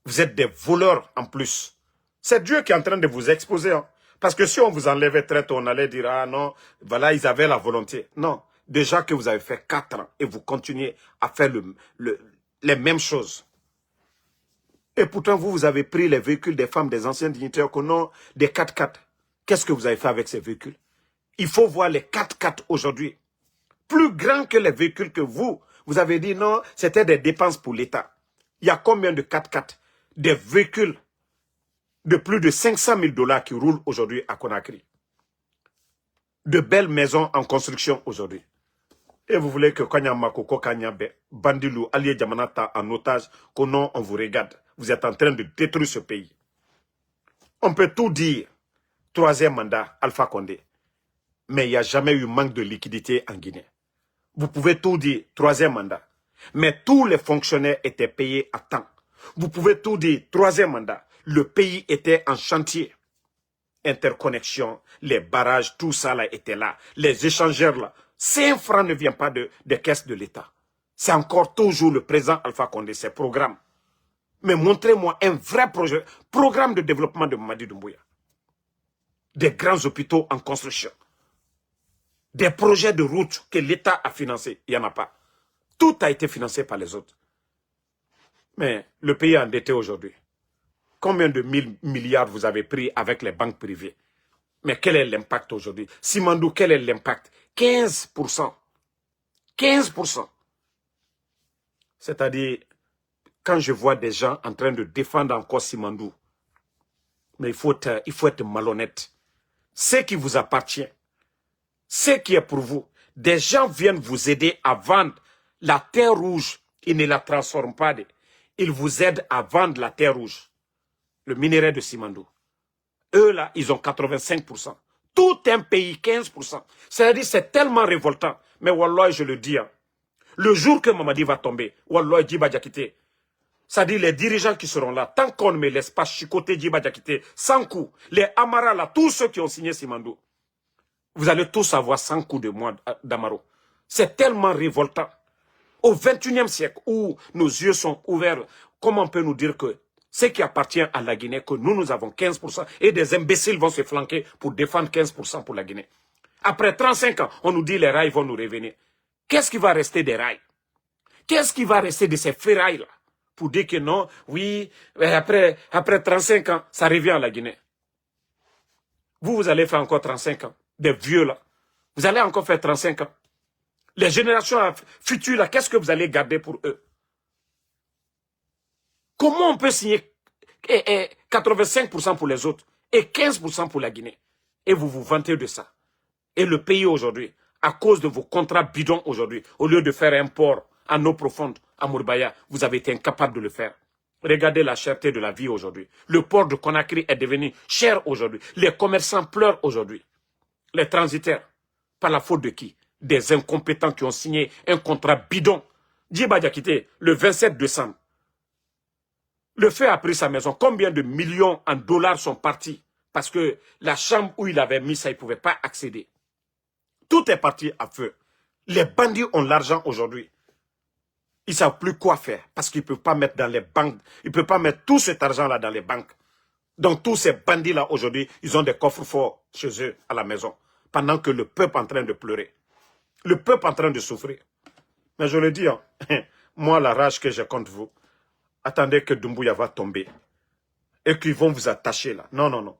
Vous êtes des voleurs en plus. C'est Dieu qui est en train de vous exposer. Hein. Parce que si on vous enlevait très tôt, on allait dire, ah non, voilà, ils avaient la volonté. Non, déjà que vous avez fait 4 ans et vous continuez à faire les mêmes choses. Et pourtant, vous avez pris les véhicules des femmes, des anciens dignitaires, des 4x4. Qu'est-ce que vous avez fait avec ces véhicules? Il faut voir les 4x4 aujourd'hui. Plus grands que les véhicules que vous avez dit non, c'était des dépenses pour l'État. Il y a combien de 4x4? Des véhicules de plus de 500 000 $ qui roulent aujourd'hui à Conakry. De belles maisons en construction aujourd'hui. Et vous voulez que Kanyama Koko Kanyabe, Bandilou, Alié Djamanata en otage, qu'on on vous regarde. Vous êtes en train de détruire ce pays. On peut tout dire. 3e mandat, Alpha Condé. Mais il n'y a jamais eu manque de liquidité en Guinée. Vous pouvez tout dire, 3e mandat. Mais tous les fonctionnaires étaient payés à temps. Vous pouvez tout dire, 3e mandat. Le pays était en chantier. Interconnexion, les barrages, tout ça là était là. Les échangeurs là. 5 francs ne viennent pas des caisses de l'État. C'est encore toujours le président Alpha Condé, ses programmes. Mais montrez-moi un vrai projet, programme de développement de Mamadi Doumbouya. Des grands hôpitaux en construction. Des projets de route que l'État a financés, il n'y en a pas. Tout a été financé par les autres. Mais le pays est endetté aujourd'hui. Combien de milliards vous avez pris avec les banques privées? Mais quel est l'impact aujourd'hui? Simandou, quel est l'impact? 15%. 15%. C'est-à-dire, quand je vois des gens en train de défendre encore Simandou, mais il faut être malhonnête. Ce qui vous appartient, ce qui est pour vous, des gens viennent vous aider à vendre la terre rouge. Ils ne la transforment pas. Ils vous aident à vendre la terre rouge. Le minerai de Simandou. Eux là, ils ont 85%. Tout un pays, 15%. C'est-à-dire, c'est tellement révoltant. Mais Wallah, je le dis, hein, le jour que Mamadi va tomber, Wallah, Djiba Diakité, c'est-à-dire les dirigeants qui seront là, tant qu'on ne me laisse pas chicoter Djiba Diakité, sans coup, les Amara là, tous ceux qui ont signé Simandou, vous allez tous avoir 100 coups de moi d'Amaro. C'est tellement révoltant. Au 21e siècle, où nos yeux sont ouverts, comment on peut nous dire que ce qui appartient à la Guinée, que nous avons 15%, et des imbéciles vont se flanquer pour défendre 15% pour la Guinée. Après 35 ans, on nous dit les rails vont nous revenir. Qu'est-ce qui va rester des rails? Qu'est-ce qui va rester de ces ferrailles-là? Pour dire que non, oui, après 35 ans, ça revient à la Guinée. Vous allez faire encore 35 ans. Des vieux là. Vous allez encore faire 35 ans. Les générations futures là, qu'est-ce que vous allez garder pour eux? Comment on peut signer 85% pour les autres et 15% pour la Guinée? Et vous vous vantez de ça. Et le pays aujourd'hui, à cause de vos contrats bidons aujourd'hui, au lieu de faire un port en eau profonde, à Mourbaya, vous avez été incapable de le faire. Regardez la cherté de la vie aujourd'hui. Le port de Conakry est devenu cher aujourd'hui. Les commerçants pleurent aujourd'hui. Les transitaires, par la faute de qui? Des incompétents qui ont signé un contrat bidon. Djiba Diakité, le 27 décembre. Le feu a pris sa maison. Combien de millions en dollars sont partis? Parce que la chambre où il avait mis ça, il ne pouvait pas accéder. Tout est parti à feu. Les bandits ont l'argent aujourd'hui. Ils ne savent plus quoi faire. Parce qu'ils ne peuvent pas mettre dans les banques. Ils ne peuvent pas mettre tout cet argent-là dans les banques. Donc tous ces bandits-là aujourd'hui, ils ont des coffres forts chez eux à la maison. Pendant que le peuple est en train de pleurer. Le peuple est en train de souffrir. Mais je le dis, hein, moi la rage que j'ai contre vous, attendez que Doumbouya va tomber. Et qu'ils vont vous attacher là. Non, non, non.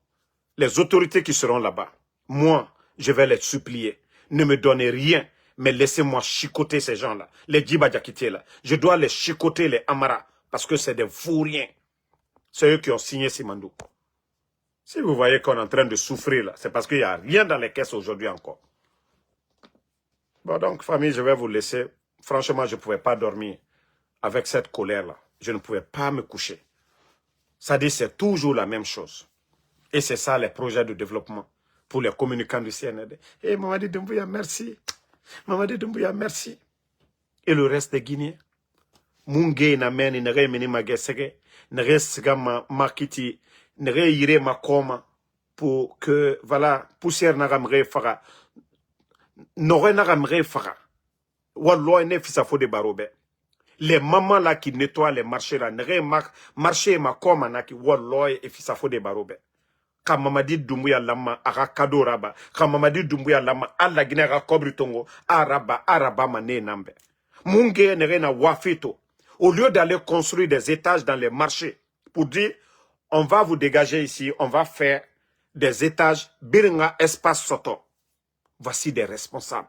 Les autorités qui seront là-bas, moi, je vais les supplier. Ne me donnez rien, mais laissez-moi chicoter ces gens-là. Les Djiba Diakité là. Je dois les chicoter, les Amara, parce que c'est des fourriens. C'est eux qui ont signé Simandou. Si vous voyez qu'on est en train de souffrir là, c'est parce qu'il n'y a rien dans les caisses aujourd'hui encore. Bon donc, famille, je vais vous laisser. Franchement, je ne pouvais pas dormir avec cette colère-là. Je ne pouvais pas me coucher. Ça dit, c'est toujours la même chose. Et c'est ça les projets de développement pour les communicants du CNRD. Et Mamadi Doumbouya, merci. Mamadi Doumbouya, merci. Et le reste des Guinéens. Mungé na meni na remeni magesege. nere sigama makiti, nere yire makoma, pour que, voilà, poussière nagamre fara, n'aurait nagamre fara. Wallo ne fisa fo de barobe. Les mamans là qui nettoient les marchés là, nere marché makoma na ki wallo e fisa fo de barobe. Ka Mamadi Doumbouya lama aga kado raba, ka Mamadi Doumbouya lama alla gine aga kobri tongo, araba mané nambe. Munge nere na wafito. Au lieu d'aller construire des étages dans les marchés, pour dire, on va vous dégager ici, on va faire des étages, biringa espace soto. Voici des responsables.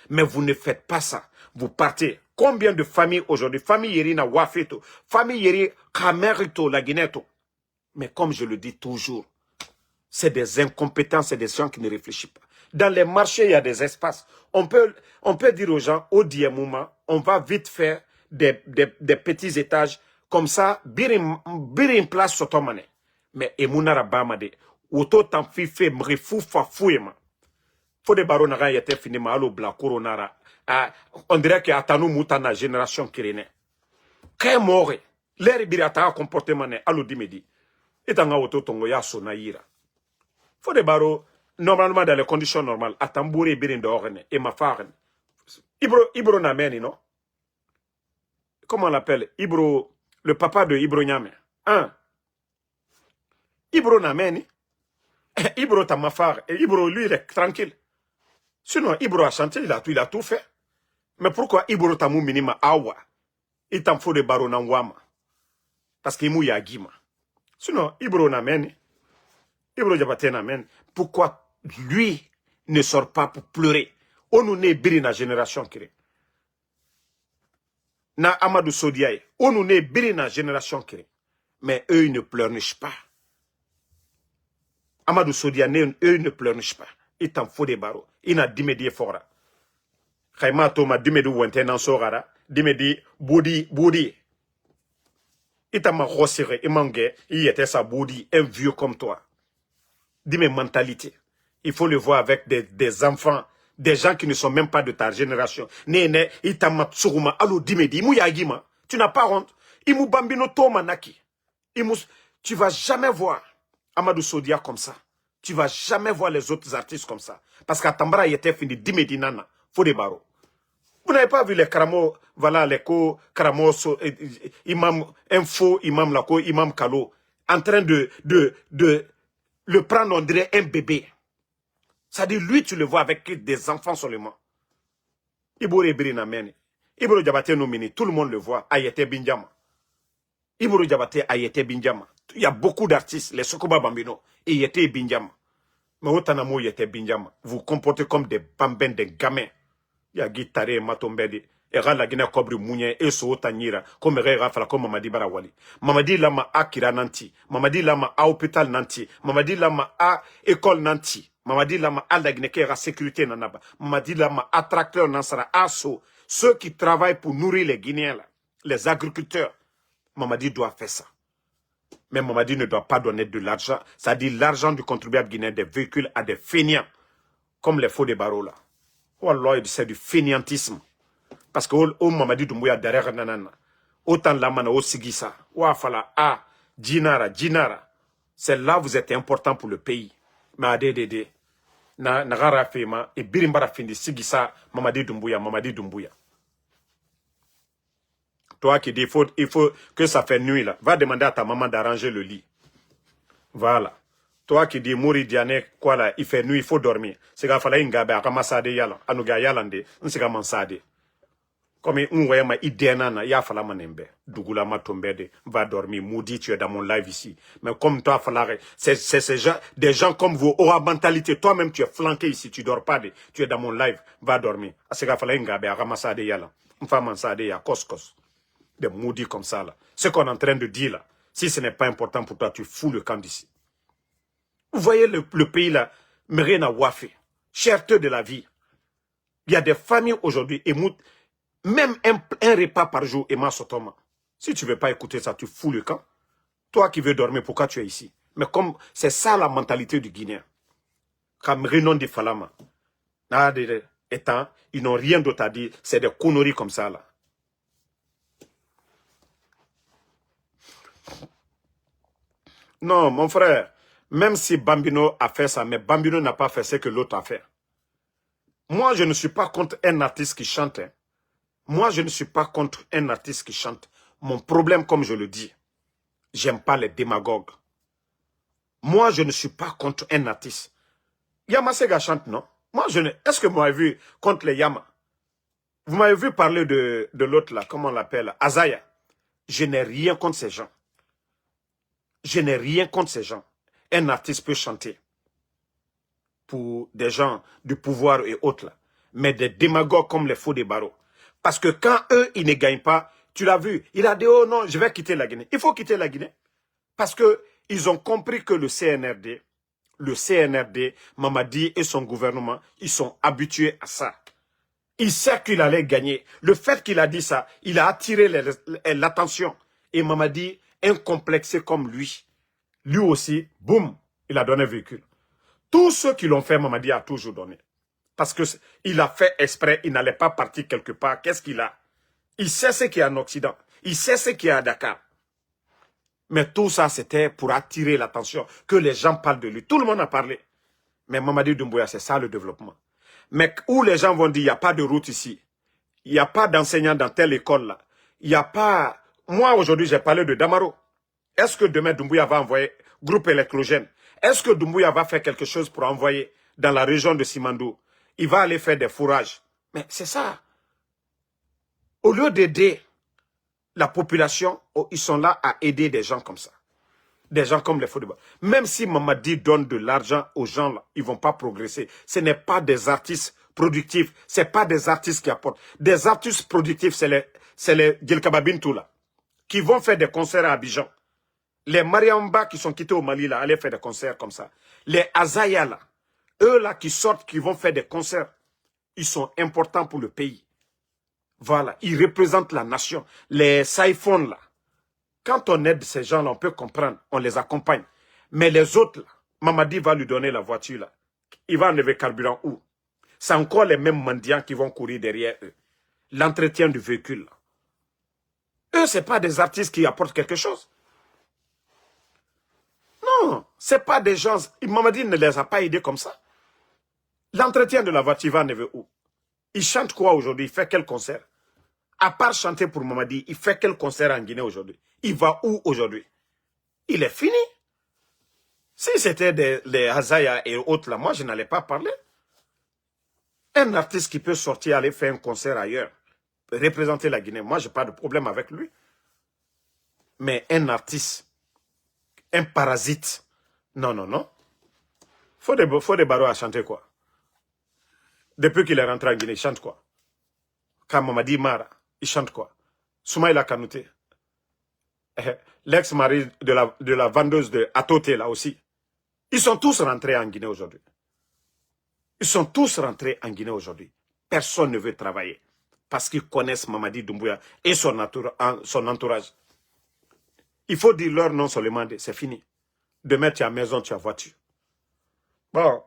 Mais vous ne faites pas ça. Vous partez. Combien de familles aujourd'hui? Famille yeri na wafito. Famille yeri kamerito la guineto. Mais comme je le dis toujours, c'est des incompétents, c'est des gens qui ne réfléchissent pas. Dans les marchés, il y a des espaces. On peut dire aux gens, au moment, on va vite faire des petits étages. Comme ça, birim place sotomane. Mais emunara bamade. Auto tanfife mrefou fafouema. Faut des barons naga yete finima alo bla coronara. On dirait que atanu mutana génération kirene. Kay more. L'air birata comportement ne alo dimedi. Etanga auto tongo ya sonaïra. Faut des barreaux, normalement dans les conditions normales, à tambouri birin d'orne et ma farine. Ibro Nameni, non? Comment on l'appelle? Ibro, le papa de Ibro Nyame. Hein? Ibro Nameni. Ibro Tamafar. Et Ibro, lui, il est tranquille. Sinon, Ibro a chanté, il a tout fait. Mais pourquoi Ibro Tamou Minima Awa? Il t'en faut des barreaux Nangwama. Parce qu'il mouille à Guima. Sinon, Ibro Nameni. Ibro Diabaté Namen. Pourquoi lui ne sort pas pour pleurer? On nous n'est biri na génération qui na Amadou Sodiaye. On nous n'est biri na génération qui. Mais eux ils ne pleurnichent pas. Amadou Sodiaye, eux ils ne pleurnichent pas. Ils t'en faut des barreaux. Ils n'a dimedi fora. Khaima Toma dimedi wente nan sorara. Dimedi boudi. Il t'a ma rossiré, il manguait, il était sa boudi, un vieux comme toi. Dis mes mentalités. Il faut le voir avec des enfants, des gens qui ne sont même pas de ta génération. Nene, itama tsuruma, alo dimedi, muyagima. Tu n'as pas honte. Imu bambino toma naki. Tu vas jamais voir Amadou Sodia comme ça. Tu vas jamais voir les autres artistes comme ça. Parce qu'à Tambara, il était fini dimedi nana. Faut des barreaux. Vous n'avez pas vu les Karamo, voilà, les Karamo, imam, info, imam Lako, imam Kalo, en train de le prendre, on dirait un bébé. Ça dit, lui, tu le vois avec des enfants seulement. Iboro Ebrina Mene. Iboro Diabaté Nomini, tout le monde le voit. Ayete Binjama. Iboro Diabaté Ayete Binjama. Il y a beaucoup d'artistes, les Sokoba Bambino, Ayete Binjama. Mais Otanamo Ayete Binjama. Vous comportez comme des bambins, des gamins. Il y a Guitare, Matombedi. Era la Guinée Kobri Mounien, et so Tanyira, comme Rera Fala, comme Mamadi Barawali. Mamadi Lama a Kira Nanti. Mamadi Lama a hôpital Nanti. Mamadi Lama a école Nanti. Mamadi Lama a la Guinée Kera sécurité Nanaba. Mamadi Lama a tracteur Nansara Asso. Ceux qui travaillent pour nourrir les Guinéens, là, les agriculteurs. Mamadi doit faire ça. Mais Mamadi ne doit pas donner de l'argent. Ça dit l'argent du contribuable guinéen des véhicules à des fainéants. Comme les faux des barreaux là. Wallah, c'est du fainéantisme. Parce que au Mamadi Doumbouya derrière nanana. Autant la mana au Sigisa. Ouafala, Djinara. C'est là vous êtes important pour le pays. Mais adédédé. Nagara Fema et Birimbara Findi Sigisa, Mamadi Doumbouya. Toi qui dis, il faut que ça fait nuit là. Va demander à ta maman d'arranger le lit. Voilà. Toi qui dis, Mouri Diane, quoi là, il fait nuit, il faut dormir. C'est qu'il fallait une gabe à Ramasade Yala, Anuga Yalande, on s'est Mansade. Comme un wayama idéana, ya fala manembe. Dougoula matombede, va dormir. Moudi, tu es dans mon live ici. Mais comme toi, c'est des gens comme vous, aura mentalité. Toi-même, tu es flanqué ici, tu dors pas. Tu es dans mon live, va dormir. C'est qu'il fallait une gabe à Ramasade Yala. Une femme Mansade ya, Koskos. Des maudits comme ça là. Ce qu'on est en train de dire là, si ce n'est pas important pour toi, tu fous le camp d'ici. Vous voyez le pays là, Merena Wafé, cherteux de la vie. Il y a des familles aujourd'hui, même un repas par jour, et Sotoma. Si tu ne veux pas écouter ça, tu fous le camp. Toi qui veux dormir, pourquoi tu es ici? Mais comme c'est ça la mentalité du Guinéen. Comme Renon de Falama. Étant, ils n'ont rien d'autre à dire. C'est des conneries comme ça là. Non, mon frère, même si Bambino a fait ça, mais Bambino n'a pas fait ce que l'autre a fait. Moi, je ne suis pas contre un artiste qui chante. Hein. Moi, je ne suis pas contre un artiste qui chante. Mon problème, comme je le dis, j'aime pas les démagogues. Moi, je ne suis pas contre un artiste. Yamasega chante, non? Moi, je ne... Est-ce que vous m'avez vu contre les Yama? Vous m'avez vu parler de l'autre là, comment on l'appelle? Azaya. Je n'ai rien contre ces gens. Je n'ai rien contre ces gens. Un artiste peut chanter pour des gens du pouvoir et autres là. Mais des démagogues comme les faux des barreaux. Parce que quand eux, ils ne gagnent pas, tu l'as vu, il a dit, oh non, je vais quitter la Guinée. Il faut quitter la Guinée. Parce que ils ont compris que le CNRD, Mamadi et son gouvernement, ils sont habitués à ça. Il sait qu'il allait gagner. Le fait qu'il a dit ça, il a attiré l'attention. Et Mamadi, incomplexé comme lui aussi, boum, il a donné un véhicule. Tous ceux qui l'ont fait, Mamadi a toujours donné. Parce qu'il a fait exprès, il n'allait pas partir quelque part. Qu'est-ce qu'il a? Il sait ce qu'il y a en Occident. Il sait ce qu'il y a à Dakar. Mais tout ça, c'était pour attirer l'attention, que les gens parlent de lui. Tout le monde a parlé. Mais Mamadi Doumbouya, c'est ça le développement. Mais où les gens vont dire, il n'y a pas de route ici. Il n'y a pas d'enseignants dans telle école là. Il n'y a pas... Moi, aujourd'hui, j'ai parlé de Damaro. Est-ce que demain, Doumbouya va envoyer groupe électrogène? Est-ce que Doumbouya va faire quelque chose pour envoyer dans la région de Simandou? Il va aller faire des fourrages. Mais c'est ça. Au lieu d'aider la population, ils sont là à aider des gens comme ça. Des gens comme les faux débats. Même si Mamadi donne de l'argent aux gens, là, ils ne vont pas progresser. Ce n'est pas des artistes productifs. Ce n'est pas des artistes qui apportent. Des artistes productifs, c'est les Djelkababintou là, qui vont faire des concerts à Abidjan. Les Mariamba qui sont quittés au Mali, là, allaient faire des concerts comme ça. Les Azaya, là, eux là qui sortent, qui vont faire des concerts, ils sont importants pour le pays. Voilà, ils représentent la nation. Les Saïfon, là, quand on aide ces gens-là, on peut comprendre, on les accompagne. Mais les autres, là, Mamadi va lui donner la voiture, là. Il va enlever carburant où? C'est encore les mêmes mendiants qui vont courir derrière eux. L'entretien du véhicule, là. Eux, ce n'est pas des artistes qui apportent quelque chose. Non, ce n'est pas des gens... Mamadi ne les a pas aidés comme ça. L'entretien de la voiture va enlever où? Il chante quoi aujourd'hui? Il fait quel concert? À part chanter pour Mamadi, il fait quel concert en Guinée aujourd'hui? Il va où aujourd'hui? Il est fini. Si c'était les Hazaya et autres là, moi je n'allais pas parler. Un artiste qui peut sortir, aller faire un concert ailleurs, représenter la Guinée, moi je n'ai pas de problème avec lui. Mais un artiste, un parasite, non, non, non. Faut des barreaux à chanter quoi? Depuis qu'il est rentré en Guinée, il chante quoi? Quand Mamadi Mara, il chante quoi? Soumaïla Kanouté, l'ex-mari de la vendeuse de Atote là aussi. Ils sont tous rentrés en Guinée aujourd'hui. Ils sont tous rentrés en Guinée aujourd'hui. Personne ne veut travailler. Parce qu'ils connaissent Mamadi Doumbouya et son entourage. Il faut dire leur nom seulement, c'est fini. Demain, tu as maison, tu as voiture. Bon,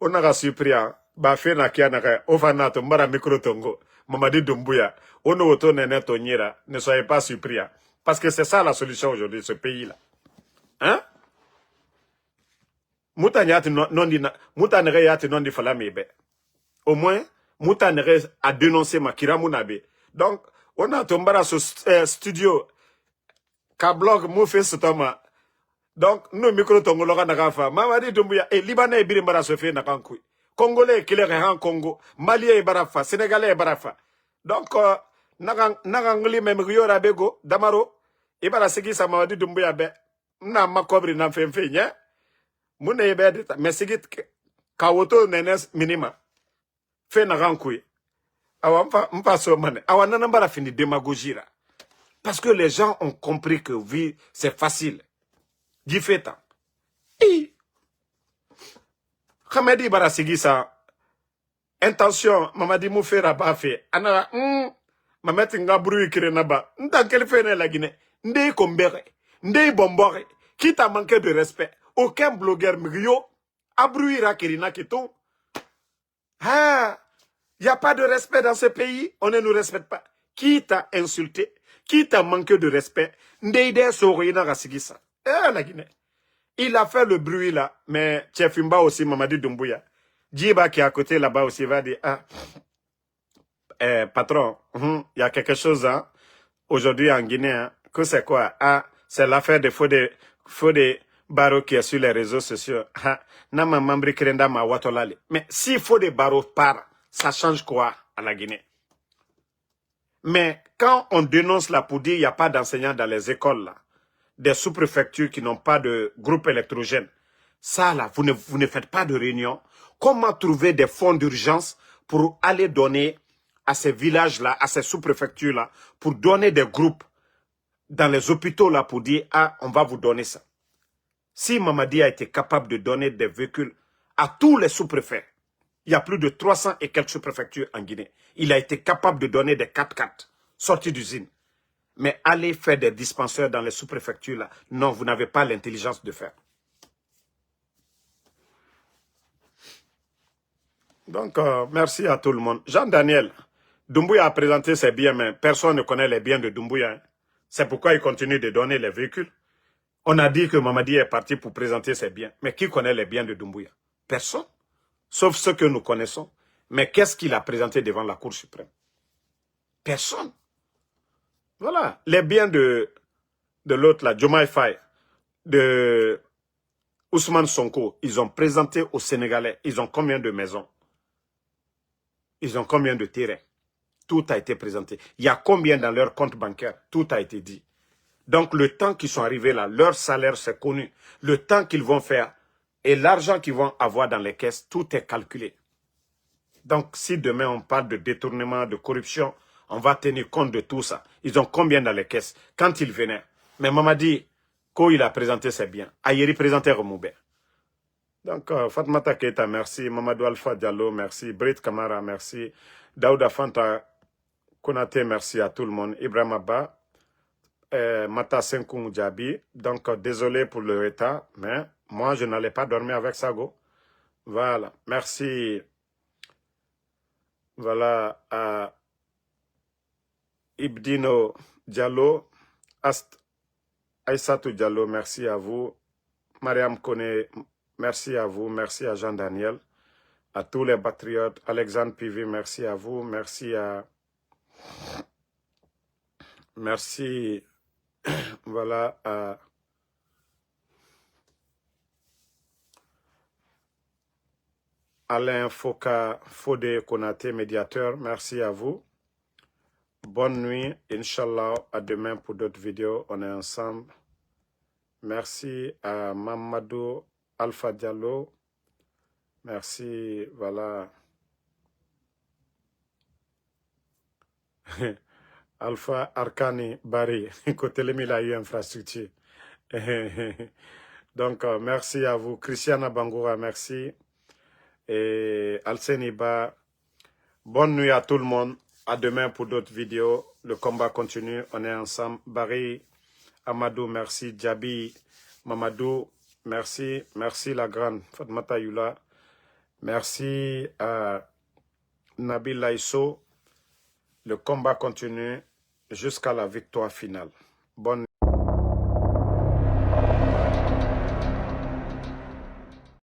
on a surpris. Bah, fait na kia na ofanato mbara micro tongo. Mamadi Doumbouya. On a auto nene tonyera. Ne soyez pas surpris. Parce que c'est ça la solution aujourd'hui, ce pays-là. Hein? Au moins, Moutanere a dénoncé Makira Mounabe. Donc, on a tombé à ce studio. Kablog Moufé Sotoma. Donc, nous, micro tongo loga nagafa. Mamadi Doumbouya. Et Libanais et Birimbara se fait nakankui. Congolais qui les en Congo. Malien et Barafa. Sénégalais et Barafa. Donc, Nagangli même Rio Rabego, Damaro. Et Barasegi sa Mamadi Doumbouya be. Na makobri na femfe nya. Mune ebe mais sigit kawoto nenes minima fe na rankoué awa mpa so mané awa nanambara fini démagogie là parce que les gens ont compris que vie c'est facile di feta et Khamedi bara sigi sa intention Mamadi mou fera ba fait ana mameti nga bruit kirena ba nta quel fait la Guinée ndé kombere ndé bombore qui t'a manqué de respect. Aucun blogueur migrio abruira Kirina Kito. Ah, il n'y a pas de respect dans ce pays, on ne nous respecte pas. Qui t'a insulté, qui t'a manqué de respect, Ndeide Sorina Rasigisa. La Guinée. Il a fait le bruit là, mais Tchefimba aussi, Mamadi Doumbouya. Djiba qui est à côté là-bas aussi va dire, ah, patron, il y a quelque chose hein, aujourd'hui en Guinée, hein, que c'est quoi? Ah, c'est l'affaire des faux des barreaux qui est sur les réseaux sociaux. Ah, nama mambri krenda ma watolali. Mais s'il faut des barreaux par, ça change quoi à la Guinée? Mais quand on dénonce là pour dire qu'il n'y a pas d'enseignants dans les écoles là, des sous-préfectures qui n'ont pas de groupe électrogène, ça là, vous ne faites pas de réunion. Comment trouver des fonds d'urgence pour aller donner à ces villages-là, à ces sous-préfectures-là, pour donner des groupes dans les hôpitaux là pour dire, ah, on va vous donner ça. Si Mamadi a été capable de donner des véhicules à tous les sous-préfets, il y a plus de 300 et quelques sous-préfectures en Guinée. Il a été capable de donner des 4x4 sortis d'usine. Mais aller faire des dispensaires dans les sous-préfectures là, non, vous n'avez pas l'intelligence de faire. Donc, merci à tout le monde. Jean-Daniel, Doumbouya a présenté ses biens, mais personne ne connaît les biens de Doumbouya. Hein. C'est pourquoi il continue de donner les véhicules. On a dit que Mamadi est parti pour présenter ses biens. Mais qui connaît les biens de Doumbouya? Personne. Sauf ceux que nous connaissons. Mais qu'est-ce qu'il a présenté devant la Cour suprême? Personne. Voilà. Les biens de l'autre, là, Diomaye Faye, de Ousmane Sonko, ils ont présenté aux Sénégalais. Ils ont combien de maisons? Ils ont combien de terrains? Tout a été présenté. Il y a combien dans leur compte bancaire? Tout a été dit. Donc, le temps qu'ils sont arrivés là, leur salaire, c'est connu. Le temps qu'ils vont faire et l'argent qu'ils vont avoir dans les caisses, tout est calculé. Donc, si demain on parle de détournement, de corruption, on va tenir compte de tout ça. Ils ont combien dans les caisses? Quand ils venaient. Mais Mamadi, quand il a présenté ses biens, Ayeri présentait Remoubé. Donc, Fatmata Keita, merci. Mamadou Alpha Diallo, merci. Brit Kamara, merci. Daouda Fanta Konate, merci à tout le monde. Ibrahim Abba, Mata Senkou Djabi. Donc, désolé pour le retard, mais moi, je n'allais pas dormir avec Sago. Voilà, merci. Voilà, à Ibdino Diallo, Aïssatou Diallo, merci à vous. Mariam Kone, merci à vous. Merci à Jean-Daniel. À tous les patriotes. Alexandre Pivi, merci à vous. Merci à... Merci, voilà, à... Alain Foka Fodé Konaté, médiateur, merci à vous. Bonne nuit, Inch'Allah, à demain pour d'autres vidéos, on est ensemble. Merci à Mamadou Alpha Diallo, merci, voilà. Alpha Arkani Bari, côté les Milaï infrastructure. Donc, merci à vous. Christiana Bangoura, merci. Et Alseniba, bonne nuit à tout le monde. À demain pour d'autres vidéos. Le combat continue. On est ensemble. Barry, Amadou, merci. Djabi, Mamadou, merci. Merci la grande Fatmata Yula. Merci à Nabil Laïsso. Le combat continue jusqu'à la victoire finale. Bonne nuit.